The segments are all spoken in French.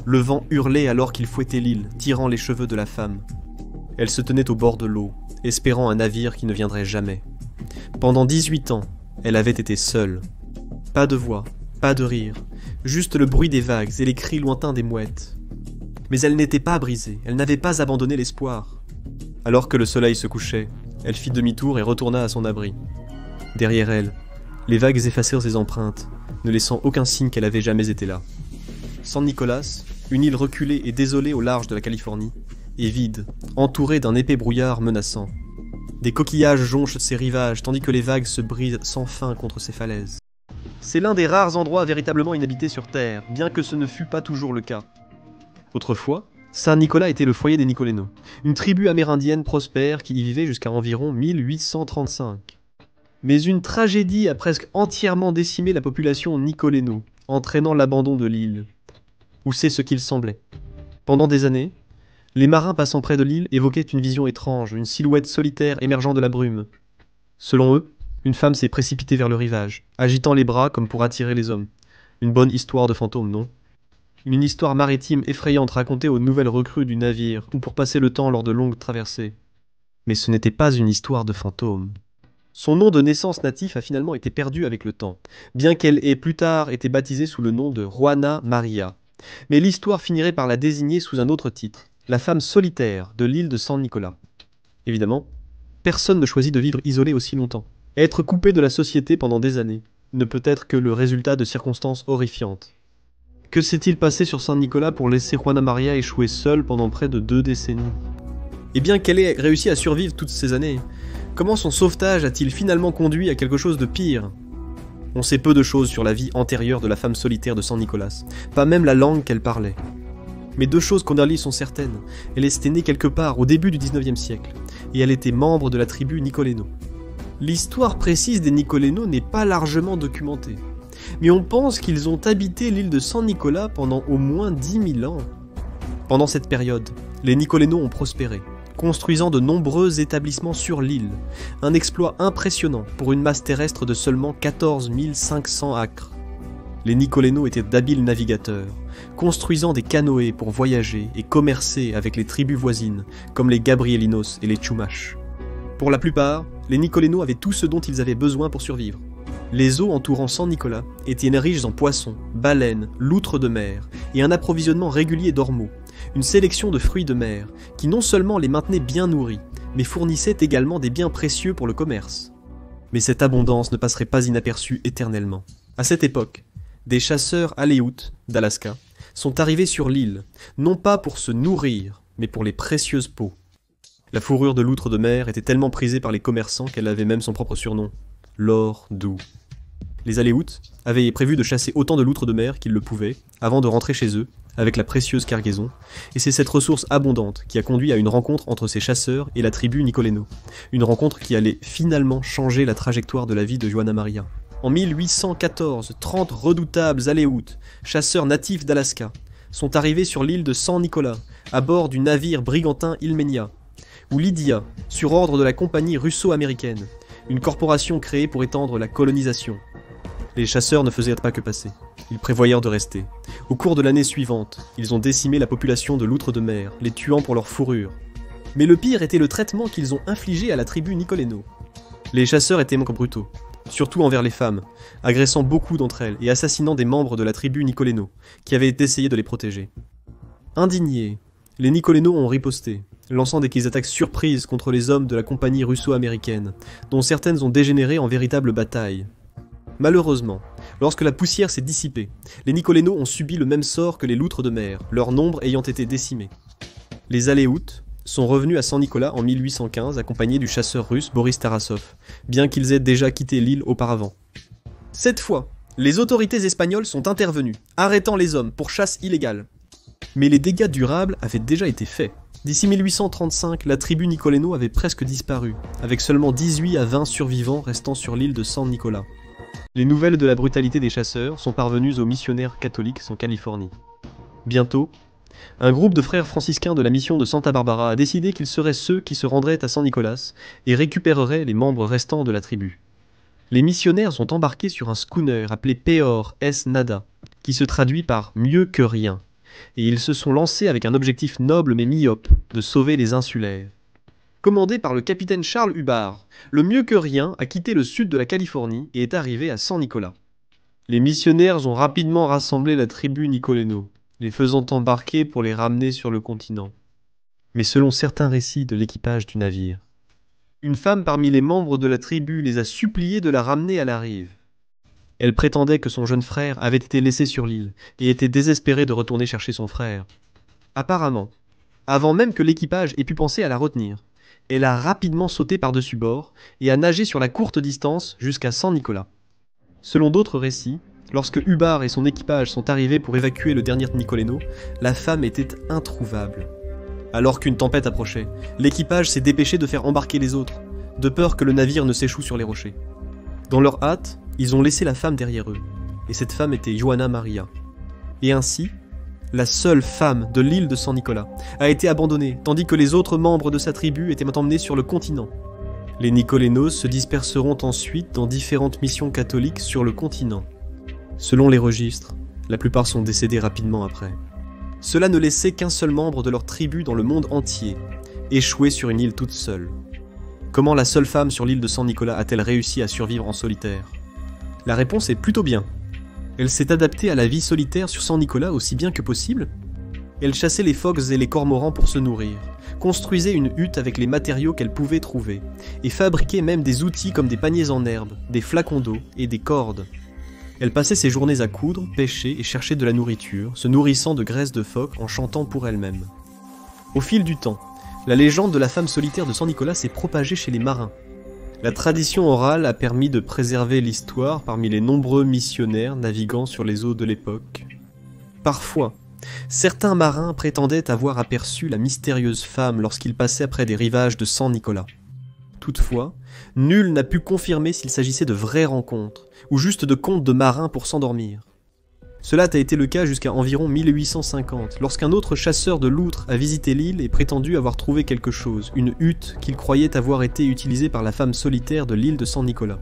Le vent hurlait alors qu'il fouettait l'île, tirant les cheveux de la femme. Elle se tenait au bord de l'eau, espérant un navire qui ne viendrait jamais. Pendant 18 ans, elle avait été seule. Pas de voix, pas de rire, juste le bruit des vagues et les cris lointains des mouettes. Mais elle n'était pas brisée, elle n'avait pas abandonné l'espoir. Alors que le soleil se couchait, elle fit demi-tour et retourna à son abri. Derrière elle, les vagues effacèrent ses empreintes, ne laissant aucun signe qu'elle avait jamais été là. San Nicolas, une île reculée et désolée au large de la Californie, est vide, entourée d'un épais brouillard menaçant. Des coquillages jonchent ses rivages tandis que les vagues se brisent sans fin contre ses falaises. C'est l'un des rares endroits véritablement inhabités sur Terre, bien que ce ne fût pas toujours le cas. Autrefois, Saint-Nicolas était le foyer des Nicolénos, une tribu amérindienne prospère qui y vivait jusqu'à environ 1835. Mais une tragédie a presque entièrement décimé la population Nicoléno, entraînant l'abandon de l'île. Ou c'est ce qu'il semblait. Pendant des années, les marins passant près de l'île évoquaient une vision étrange, une silhouette solitaire émergeant de la brume. Selon eux, une femme s'est précipitée vers le rivage, agitant les bras comme pour attirer les hommes. Une bonne histoire de fantôme, non ? Une histoire maritime effrayante racontée aux nouvelles recrues du navire ou pour passer le temps lors de longues traversées. Mais ce n'était pas une histoire de fantôme. Son nom de naissance natif a finalement été perdu avec le temps, bien qu'elle ait plus tard été baptisée sous le nom de Juana Maria. Mais l'histoire finirait par la désigner sous un autre titre, la femme solitaire de l'île de San Nicolas. Évidemment, personne ne choisit de vivre isolé aussi longtemps. Être coupé de la société pendant des années ne peut être que le résultat de circonstances horrifiantes. Que s'est-il passé sur San Nicolas pour laisser Juana Maria échouer seule pendant près de 2 décennies ? Et bien qu'elle ait réussi à survivre toutes ces années, comment son sauvetage a-t-il finalement conduit à quelque chose de pire ? On sait peu de choses sur la vie antérieure de la femme solitaire de San Nicolas, pas même la langue qu'elle parlait. Mais 2 choses qu'on lit sont certaines. Elle était née quelque part au début du 19e siècle, et elle était membre de la tribu Nicoléno. L'histoire précise des Nicoléno n'est pas largement documentée, mais on pense qu'ils ont habité l'île de San Nicolas pendant au moins 10 000 ans. Pendant cette période, les Nicoléno ont prospéré, construisant de nombreux établissements sur l'île, un exploit impressionnant pour une masse terrestre de seulement 14 500 acres. Les Nicoléno étaient d'habiles navigateurs, construisant des canoës pour voyager et commercer avec les tribus voisines, comme les Gabrielinos et les Chumash. Pour la plupart, les Nicoléno avaient tout ce dont ils avaient besoin pour survivre. Les eaux entourant San Nicolas étaient riches en poissons, baleines, loutres de mer, et un approvisionnement régulier d'ormeaux, une sélection de fruits de mer, qui non seulement les maintenait bien nourris, mais fournissait également des biens précieux pour le commerce. Mais cette abondance ne passerait pas inaperçue éternellement. À cette époque, des chasseurs Aléoutes d'Alaska sont arrivés sur l'île, non pas pour se nourrir, mais pour les précieuses peaux. La fourrure de loutre de mer était tellement prisée par les commerçants qu'elle avait même son propre surnom, l'or doux. Les Aléoutes avaient prévu de chasser autant de loutres de mer qu'ils le pouvaient, avant de rentrer chez eux, avec la précieuse cargaison, et c'est cette ressource abondante qui a conduit à une rencontre entre ces chasseurs et la tribu Nicoléno, une rencontre qui allait finalement changer la trajectoire de la vie de Juana Maria. En 1814, 30 redoutables Aléoutes, chasseurs natifs d'Alaska, sont arrivés sur l'île de San Nicolas, à bord du navire brigantin Ilmenia, ou Lydia, sur ordre de la compagnie russo-américaine, une corporation créée pour étendre la colonisation. Les chasseurs ne faisaient pas que passer, ils prévoyèrent de rester. Au cours de l'année suivante, ils ont décimé la population de loutres de mer, les tuant pour leur fourrure. Mais le pire était le traitement qu'ils ont infligé à la tribu Nicoléno. Les chasseurs étaient brutaux, surtout envers les femmes, agressant beaucoup d'entre elles et assassinant des membres de la tribu Nicoléno, qui avaient essayé de les protéger. Indignés, les Nicoléno ont riposté, lançant des attaques surprises contre les hommes de la compagnie russo-américaine, dont certaines ont dégénéré en véritables batailles. Malheureusement, lorsque la poussière s'est dissipée, les Nicoléno ont subi le même sort que les loutres de mer, leur nombre ayant été décimé. Les Aléoutes sont revenus à San Nicolas en 1815 accompagnés du chasseur russe Boris Tarasov, bien qu'ils aient déjà quitté l'île auparavant. Cette fois, les autorités espagnoles sont intervenues, arrêtant les hommes pour chasse illégale. Mais les dégâts durables avaient déjà été faits. D'ici 1835, la tribu Nicoléno avait presque disparu, avec seulement 18 à 20 survivants restant sur l'île de San Nicolas. Les nouvelles de la brutalité des chasseurs sont parvenues aux missionnaires catholiques en Californie. Bientôt, un groupe de frères franciscains de la mission de Santa Barbara a décidé qu'ils seraient ceux qui se rendraient à San Nicolas et récupéreraient les membres restants de la tribu. Les missionnaires sont embarqués sur un schooner appelé Peor es Nada, qui se traduit par « mieux que rien », et ils se sont lancés avec un objectif noble mais myope, de sauver les insulaires. Commandé par le capitaine Charles Hubbard, le mieux que rien a quitté le sud de la Californie et est arrivé à San Nicolas. Les missionnaires ont rapidement rassemblé la tribu Nicoleno, les faisant embarquer pour les ramener sur le continent. Mais selon certains récits de l'équipage du navire, une femme parmi les membres de la tribu les a suppliés de la ramener à la rive. Elle prétendait que son jeune frère avait été laissé sur l'île et était désespérée de retourner chercher son frère. Apparemment, avant même que l'équipage ait pu penser à la retenir, elle a rapidement sauté par-dessus bord et a nagé sur la courte distance jusqu'à San Nicolas. Selon d'autres récits, lorsque Hubbard et son équipage sont arrivés pour évacuer le dernier Nicoleno, la femme était introuvable. Alors qu'une tempête approchait, l'équipage s'est dépêché de faire embarquer les autres, de peur que le navire ne s'échoue sur les rochers. Dans leur hâte, ils ont laissé la femme derrière eux, et cette femme était Johanna Maria. Et ainsi, la seule femme de l'île de San Nicolas a été abandonnée, tandis que les autres membres de sa tribu étaient emmenés sur le continent. Les Nicolénos se disperseront ensuite dans différentes missions catholiques sur le continent. Selon les registres, la plupart sont décédés rapidement après. Cela ne laissait qu'un seul membre de leur tribu dans le monde entier, échoué sur une île toute seule. Comment la seule femme sur l'île de San Nicolas a-t-elle réussi à survivre en solitaire? La réponse est plutôt bien. Elle s'est adaptée à la vie solitaire sur San Nicolas aussi bien que possible. Elle chassait les phoques et les cormorans pour se nourrir, construisait une hutte avec les matériaux qu'elle pouvait trouver, et fabriquait même des outils comme des paniers en herbe, des flacons d'eau et des cordes. Elle passait ses journées à coudre, pêcher et chercher de la nourriture, se nourrissant de graisse de phoque en chantant pour elle-même. Au fil du temps, la légende de la femme solitaire de San Nicolas s'est propagée chez les marins. La tradition orale a permis de préserver l'histoire parmi les nombreux missionnaires naviguant sur les eaux de l'époque. Parfois, certains marins prétendaient avoir aperçu la mystérieuse femme lorsqu'ils passaient près des rivages de San Nicolas. Toutefois, nul n'a pu confirmer s'il s'agissait de vraies rencontres, ou juste de contes de marins pour s'endormir. Cela a été le cas jusqu'à environ 1850, lorsqu'un autre chasseur de loutres a visité l'île et prétendu avoir trouvé quelque chose, une hutte qu'il croyait avoir été utilisée par la femme solitaire de l'île de San Nicolas.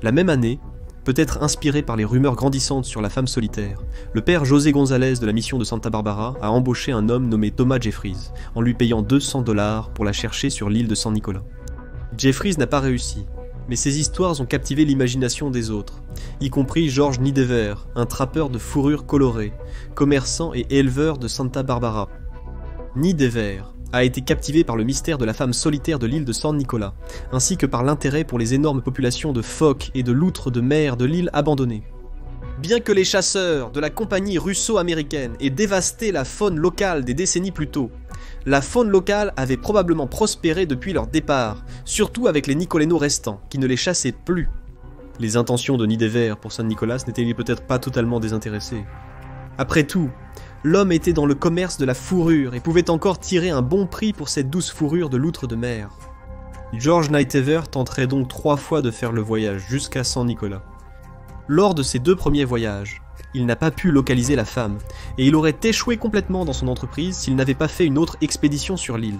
La même année, peut-être inspiré par les rumeurs grandissantes sur la femme solitaire, le père José González de la mission de Santa Barbara a embauché un homme nommé Thomas Jeffries, en lui payant $200 pour la chercher sur l'île de San Nicolas. Jeffries n'a pas réussi, mais ses histoires ont captivé l'imagination des autres, y compris George Nidever, un trappeur de fourrure colorée, commerçant et éleveur de Santa Barbara. Nidever a été captivé par le mystère de la femme solitaire de l'île de San Nicolas, ainsi que par l'intérêt pour les énormes populations de phoques et de loutres de mer de l'île abandonnée. Bien que les chasseurs de la compagnie russo-américaine aient dévasté la faune locale des décennies plus tôt, la faune locale avait probablement prospéré depuis leur départ, surtout avec les Nicolénos restants, qui ne les chassaient plus. Les intentions de Nidever pour San Nicolas n'étaient peut-être pas totalement désintéressées. Après tout, l'homme était dans le commerce de la fourrure et pouvait encore tirer un bon prix pour cette douce fourrure de loutre de mer. George Nighthaver tenterait donc 3 fois de faire le voyage jusqu'à San Nicolas. Lors de ses 2 premiers voyages, il n'a pas pu localiser la femme, et il aurait échoué complètement dans son entreprise s'il n'avait pas fait une autre expédition sur l'île.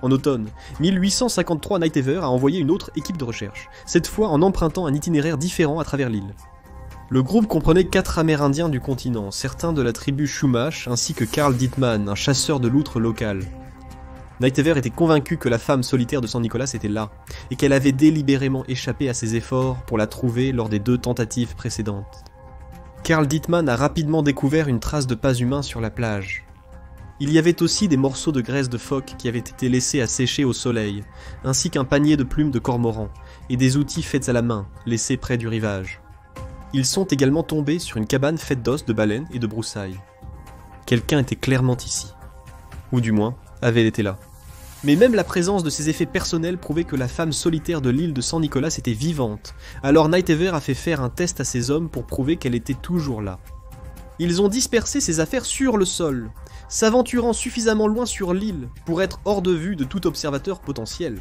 En automne 1853, Nighthaver a envoyé une autre équipe de recherche, cette fois en empruntant un itinéraire différent à travers l'île. Le groupe comprenait 4 Amérindiens du continent, certains de la tribu Chumash, ainsi que Carl Dittman, un chasseur de loutres local. Nighthaver était convaincu que la femme solitaire de San Nicolas était là, et qu'elle avait délibérément échappé à ses efforts pour la trouver lors des 2 tentatives précédentes. Carl Dittman a rapidement découvert une trace de pas humain sur la plage. Il y avait aussi des morceaux de graisse de phoque qui avaient été laissés à sécher au soleil, ainsi qu'un panier de plumes de cormoran, et des outils faits à la main, laissés près du rivage. Ils sont également tombés sur une cabane faite d'os de baleines et de broussailles. Quelqu'un était clairement ici. Ou du moins, avait été là. Mais même la présence de ces effets personnels prouvait que la femme solitaire de l'île de San Nicolas était vivante, alors Nighthaver a fait faire un test à ses hommes pour prouver qu'elle était toujours là. Ils ont dispersé ses affaires sur le sol, s'aventurant suffisamment loin sur l'île pour être hors de vue de tout observateur potentiel.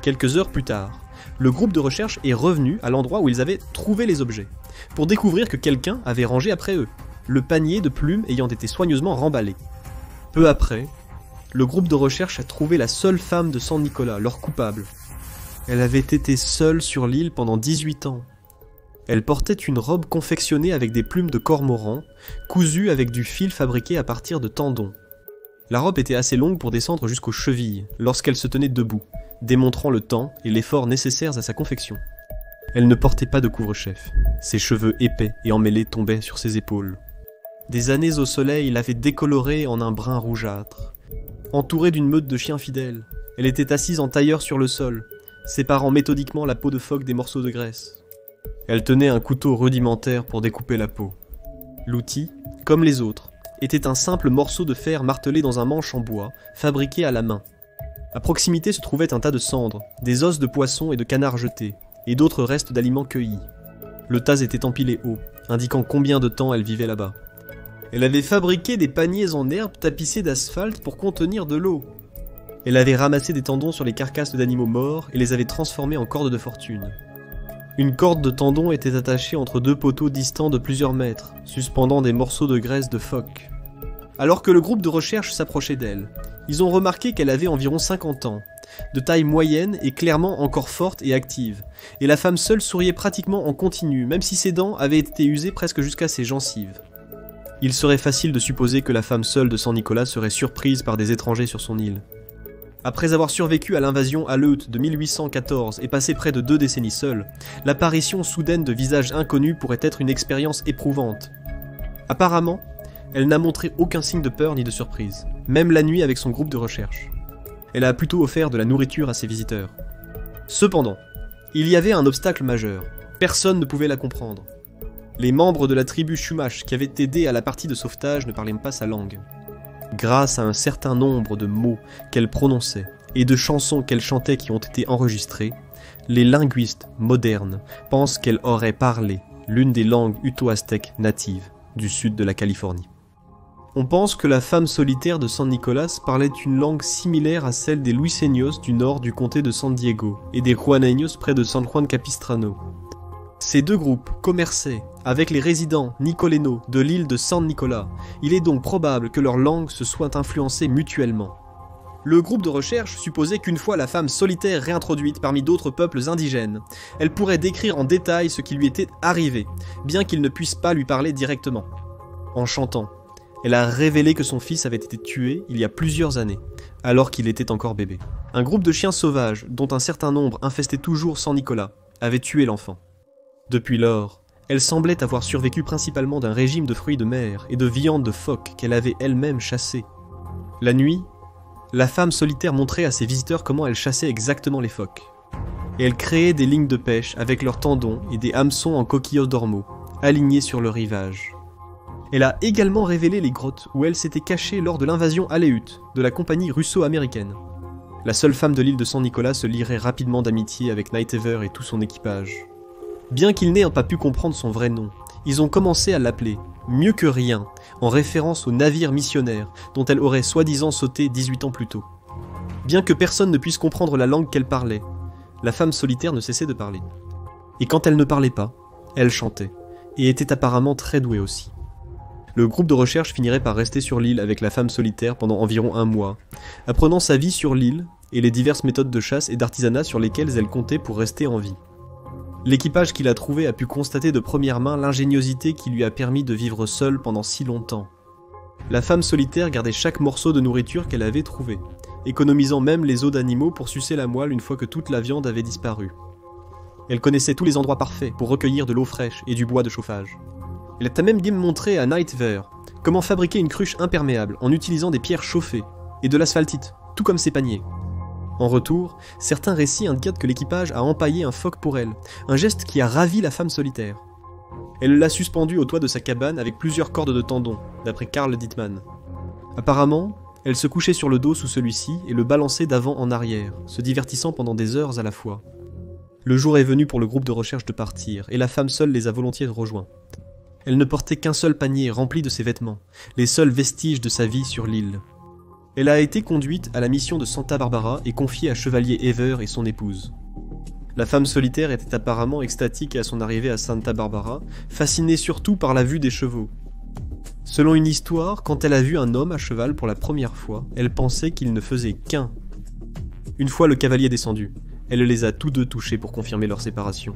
Quelques heures plus tard, le groupe de recherche est revenu à l'endroit où ils avaient trouvé les objets, pour découvrir que quelqu'un avait rangé après eux, le panier de plumes ayant été soigneusement remballé. Peu après, le groupe de recherche a trouvé la seule femme de San Nicolas, leur coupable. Elle avait été seule sur l'île pendant 18 ans. Elle portait une robe confectionnée avec des plumes de cormoran, cousue avec du fil fabriqué à partir de tendons. La robe était assez longue pour descendre jusqu'aux chevilles, lorsqu'elle se tenait debout, démontrant le temps et l'effort nécessaires à sa confection. Elle ne portait pas de couvre-chef. Ses cheveux épais et emmêlés tombaient sur ses épaules. Des années au soleil l'avaient décolorée en un brun rougeâtre. Entourée d'une meute de chiens fidèles, elle était assise en tailleur sur le sol, séparant méthodiquement la peau de phoque des morceaux de graisse. Elle tenait un couteau rudimentaire pour découper la peau. L'outil, comme les autres, était un simple morceau de fer martelé dans un manche en bois, fabriqué à la main. À proximité se trouvait un tas de cendres, des os de poisson et de canards jetés, et d'autres restes d'aliments cueillis. Le tas était empilé haut, indiquant combien de temps elle vivait là-bas. Elle avait fabriqué des paniers en herbe tapissés d'asphalte pour contenir de l'eau. Elle avait ramassé des tendons sur les carcasses d'animaux morts et les avait transformés en cordes de fortune. Une corde de tendons était attachée entre deux poteaux distants de plusieurs mètres, suspendant des morceaux de graisse de phoque. Alors que le groupe de recherche s'approchait d'elle, ils ont remarqué qu'elle avait environ 50 ans, de taille moyenne et clairement encore forte et active, et la femme seule souriait pratiquement en continu, même si ses dents avaient été usées presque jusqu'à ses gencives. Il serait facile de supposer que la femme seule de San Nicolas serait surprise par des étrangers sur son île. Après avoir survécu à l'invasion Aleut de 1814 et passé près de 2 décennies seule, l'apparition soudaine de visages inconnus pourrait être une expérience éprouvante. Apparemment, elle n'a montré aucun signe de peur ni de surprise, même la nuit avec son groupe de recherche. Elle a plutôt offert de la nourriture à ses visiteurs. Cependant, il y avait un obstacle majeur. Personne ne pouvait la comprendre. Les membres de la tribu Chumash qui avaient aidé à la partie de sauvetage ne parlaient pas sa langue. Grâce à un certain nombre de mots qu'elle prononçait et de chansons qu'elle chantait qui ont été enregistrées, les linguistes modernes pensent qu'elle aurait parlé l'une des langues uto-aztèques natives du sud de la Californie. On pense que la femme solitaire de San Nicolas parlait une langue similaire à celle des Luiseños du nord du comté de San Diego et des Juaneños près de San Juan Capistrano. Ces deux groupes commerçaient avec les résidents nicolénos de l'île de San Nicolas. Il est donc probable que leurs langues se soient influencées mutuellement. Le groupe de recherche supposait qu'une fois la femme solitaire réintroduite parmi d'autres peuples indigènes, elle pourrait décrire en détail ce qui lui était arrivé, bien qu'ils ne puissent pas lui parler directement. En chantant, elle a révélé que son fils avait été tué il y a plusieurs années, alors qu'il était encore bébé. Un groupe de chiens sauvages, dont un certain nombre infestait toujours San Nicolas, avait tué l'enfant. Depuis lors, elle semblait avoir survécu principalement d'un régime de fruits de mer et de viande de phoque qu'elle avait elle-même chassé. La nuit, la femme solitaire montrait à ses visiteurs comment elle chassait exactement les phoques. Et elle créait des lignes de pêche avec leurs tendons et des hameçons en coquillots d'ormeaux, alignés sur le rivage. Elle a également révélé les grottes où elle s'était cachée lors de l'invasion Aleut de la compagnie russo-américaine. La seule femme de l'île de San Nicolas se lierait rapidement d'amitié avec Night Ever et tout son équipage. Bien qu'ils n'aient pas pu comprendre son vrai nom, ils ont commencé à l'appeler « Mieux que rien », en référence au navire missionnaire dont elle aurait soi-disant sauté 18 ans plus tôt. Bien que personne ne puisse comprendre la langue qu'elle parlait, la femme solitaire ne cessait de parler. Et quand elle ne parlait pas, elle chantait, et était apparemment très douée aussi. Le groupe de recherche finirait par rester sur l'île avec la femme solitaire pendant environ 1 mois, apprenant sa vie sur l'île et les diverses méthodes de chasse et d'artisanat sur lesquelles elle comptait pour rester en vie. L'équipage qui l'a trouvée a pu constater de première main l'ingéniosité qui lui a permis de vivre seule pendant si longtemps. La femme solitaire gardait chaque morceau de nourriture qu'elle avait trouvé, économisant même les os d'animaux pour sucer la moelle une fois que toute la viande avait disparu. Elle connaissait tous les endroits parfaits pour recueillir de l'eau fraîche et du bois de chauffage. Elle a même démontré à Night Ever comment fabriquer une cruche imperméable en utilisant des pierres chauffées et de l'asphaltite, tout comme ses paniers. En retour, certains récits indiquent que l'équipage a empaillé un phoque pour elle, un geste qui a ravi la femme solitaire. Elle l'a suspendu au toit de sa cabane avec plusieurs cordes de tendons, d'après Carl Dittmann. Apparemment, elle se couchait sur le dos sous celui-ci et le balançait d'avant en arrière, se divertissant pendant des heures à la fois. Le jour est venu pour le groupe de recherche de partir, et la femme seule les a volontiers rejoints. Elle ne portait qu'un seul panier rempli de ses vêtements, les seuls vestiges de sa vie sur l'île. Elle a été conduite à la mission de Santa Barbara et confiée à Chevalier Ever et son épouse. La femme solitaire était apparemment extatique à son arrivée à Santa Barbara, fascinée surtout par la vue des chevaux. Selon une histoire, quand elle a vu un homme à cheval pour la première fois, elle pensait qu'il ne faisait qu'un. Une fois le cavalier descendu, elle les a tous deux touchés pour confirmer leur séparation.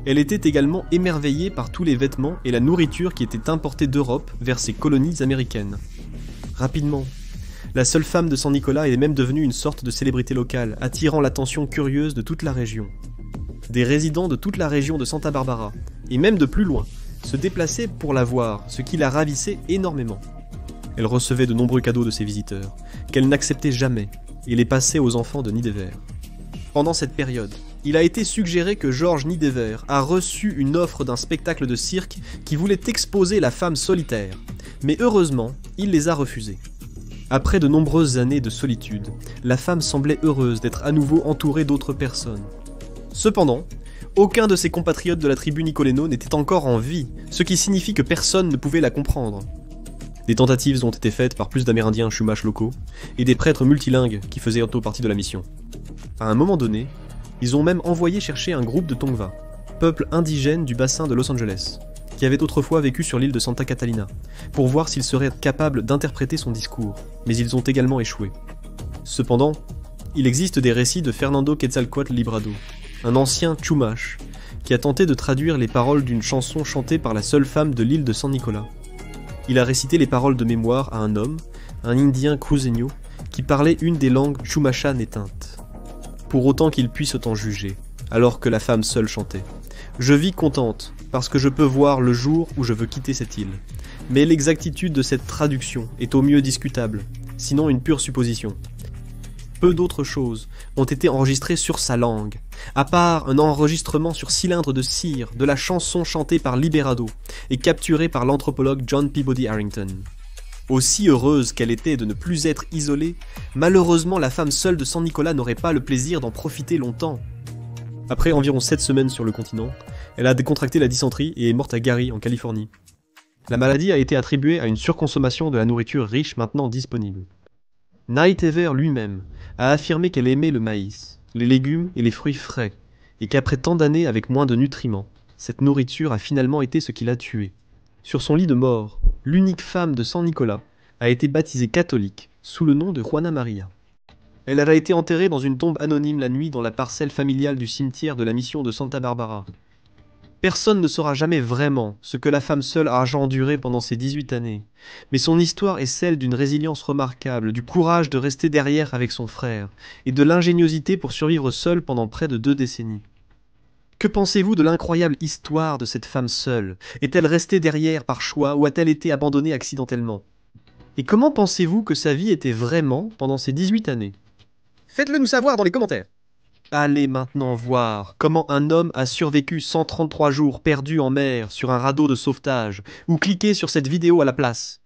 Elle était également émerveillée par tous les vêtements et la nourriture qui étaient importés d'Europe vers ses colonies américaines. Rapidement, la seule femme de San Nicolas est même devenue une sorte de célébrité locale, attirant l'attention curieuse de toute la région. Des résidents de toute la région de Santa Barbara, et même de plus loin, se déplaçaient pour la voir, ce qui la ravissait énormément. Elle recevait de nombreux cadeaux de ses visiteurs, qu'elle n'acceptait jamais, et les passait aux enfants de Nidever. Pendant cette période, il a été suggéré que George Nidever a reçu une offre d'un spectacle de cirque qui voulait exposer la femme solitaire, mais heureusement, il les a refusés. Après de nombreuses années de solitude, la femme semblait heureuse d'être à nouveau entourée d'autres personnes. Cependant, aucun de ses compatriotes de la tribu Nicoleno n'était encore en vie, ce qui signifie que personne ne pouvait la comprendre. Des tentatives ont été faites par plus d'Amérindiens Chumash locaux et des prêtres multilingues qui faisaient bientôt partie de la mission. À un moment donné, ils ont même envoyé chercher un groupe de Tongva, peuple indigène du bassin de Los Angeles, qui avait autrefois vécu sur l'île de Santa Catalina, pour voir s'ils seraient capables d'interpréter son discours, mais ils ont également échoué. Cependant, il existe des récits de Fernando Quetzalcoatl Librado, un ancien Chumash, qui a tenté de traduire les paroles d'une chanson chantée par la seule femme de l'île de San Nicolas. Il a récité les paroles de mémoire à un homme, un indien cruzeño, qui parlait une des langues chumachanes éteintes. Pour autant qu'il puisse en juger, alors que la femme seule chantait. Je vis contente, parce que je peux voir le jour où je veux quitter cette île. Mais l'exactitude de cette traduction est au mieux discutable, sinon une pure supposition. Peu d'autres choses ont été enregistrées sur sa langue, à part un enregistrement sur cylindre de cire de la chanson chantée par Liberado et capturée par l'anthropologue John Peabody Harrington. Aussi heureuse qu'elle était de ne plus être isolée, malheureusement la femme seule de San Nicolas n'aurait pas le plaisir d'en profiter longtemps. Après environ 7 semaines sur le continent, elle a décontracté la dysenterie et est morte à Gary, en Californie. La maladie a été attribuée à une surconsommation de la nourriture riche maintenant disponible. Nighthaver lui-même a affirmé qu'elle aimait le maïs, les légumes et les fruits frais, et qu'après tant d'années avec moins de nutriments, cette nourriture a finalement été ce qui l'a tuée. Sur son lit de mort, l'unique femme de San Nicolas a été baptisée catholique sous le nom de Juana Maria. Elle a été enterrée dans une tombe anonyme la nuit dans la parcelle familiale du cimetière de la mission de Santa Barbara. Personne ne saura jamais vraiment ce que la femme seule a enduré pendant ces 18 années, mais son histoire est celle d'une résilience remarquable, du courage de rester derrière avec son frère, et de l'ingéniosité pour survivre seule pendant près de 2 décennies. Que pensez-vous de l'incroyable histoire de cette femme seule? Est-elle restée derrière par choix ou a-t-elle été abandonnée accidentellement? Et comment pensez-vous que sa vie était vraiment pendant ces 18 années? Faites-le nous savoir dans les commentaires. Allez maintenant voir comment un homme a survécu 133 jours perdus en mer sur un radeau de sauvetage, ou cliquez sur cette vidéo à la place.